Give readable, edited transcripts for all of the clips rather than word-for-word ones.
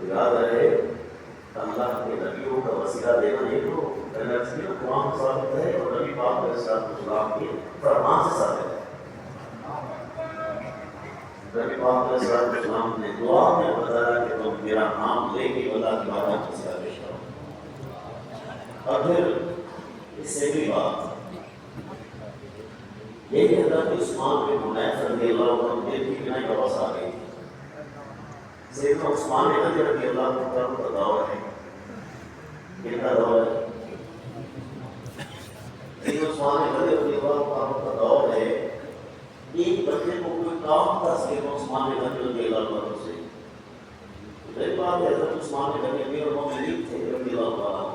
یاد رہے اللہ کے نبیوں کا وسیلہ دینا یہ تو قرآن ثابت ہے اور نبی پاک علیہ السلام کے فرمان سے ثابت ہے. نبی پاک علیہ السلام نے دعا میں بتایا کہ تم میرا نام لے کے اللہ کی بارگاہ میں وسیلہ پیش کرو. اور پھر اس سے بھی بات یہ کہ حضرت عثمان بن حنیف رضی اللہ عنہ دل کی بنائی کا وسا گئی. سیدنا عثمان رضی اللہ عنہ کا دور ہے. کتنا دور ہے؟ سیدنا عثمان رضی اللہ عنہ کا دور ہے. ایک بندے کو کوئی کام تھا سیدنا عثمان رضی اللہ عنہ سے. میری بات ہے حضرت عثمان رضی اللہ عنہ تھے رضی اللہ عنہ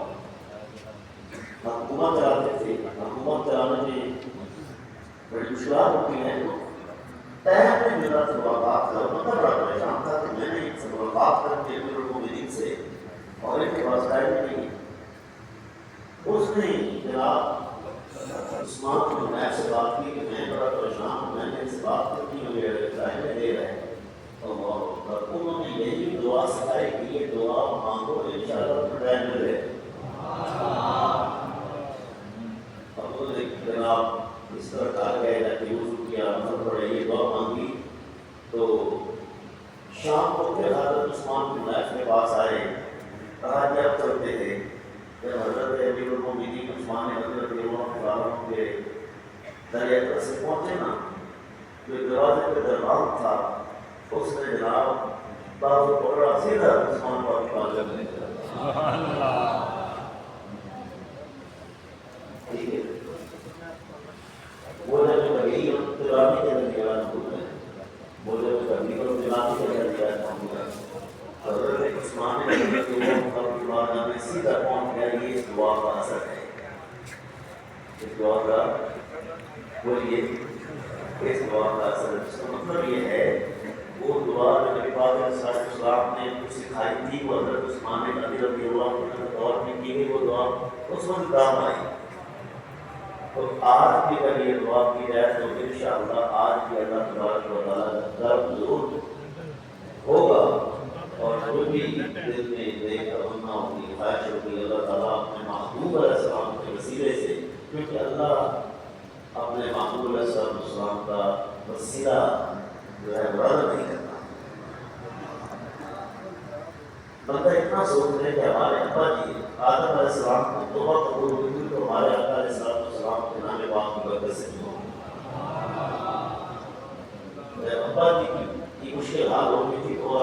حکومت چلاتے تھے. حکومت چلانے میں بڑی مشکلات ہوتی ہیں. ٹائم میں میرا ملاقات کرنا مطلب بڑا پریشان تھا کہ میں نے ان سے ملاقات کر کے میرے سے اور ان کے پاس ٹائم نہیں. اس نے جناب عثمان بن حنیف سے بات کی کہ میں بڑا پریشان ہوں, میں نے ان سے بات کی مجھے ٹائم نہیں دے رہے. اور انہوں نے یہی دعا سکھائی کہ یہ دعا مانگو انشاءاللہ ٹائم ملے. جناب اس طرح کہا گیا کہ وضو کیا مطلب پڑے یہ دعا مانگی تو شام کو پھر حضرت عثمان بن حنیف کے پاس آئے. کہا کہ آپ کرتے تھے جب حضرت امیر المومنین عثمان رضی اللہ عنہ کے دریا پر سے پہنچے نا جو دروازے پہ دربار تھا اس نے جناب بازو پکڑا سیدھا عثمان کو اپنی پاس لگنے لگا. ٹھیک ہے بولے تو کبھی تلامی کے درمیان ہوتا ہے. بولے تو کبھی تلامی کے درمیان ہوتا ہے. حضرت عثمان رضی اللہ عنہ میں سیدھا پہنچ گیا. یہ اس دعا کا اثر ہے. اس دعا کا بولیے اس دعا کا اثر اس کا مطلب یہ ہے وہ دعا جو نبی پاک علیہ السلام نے سکھائی تھی وہ حضرت عثمان رضی اللہ عنہ کے دور میں کی گئی. وہ دعا اس وقت کام آئی. تو آج بھی اگر یہ دعا کی جائے تو انشاءاللہ آج بھی اللہ تبارک و تعالیٰ کا درد ضرور ہوگا. اور جو بھی دل میں ایک تمنا ہوگی, خواہش ہوگی, اللہ تعالیٰ اپنے محبوب علیہ السلام کے وسیلے سے, کیونکہ اللہ اپنے محبوب علیہ السلام کا وسیلہ جو ہے رد نہیں کرتا. بندہ اتنا سوچ رہے کہ ہمارے ابا جی آدم علیہ السلام کو توبہ قبول ہوئی تو ہمارے آقا علیہ السلام کے نام پاک کی برکت سے کیوں ابا جی کی مشکل حال ہوگی تھی تو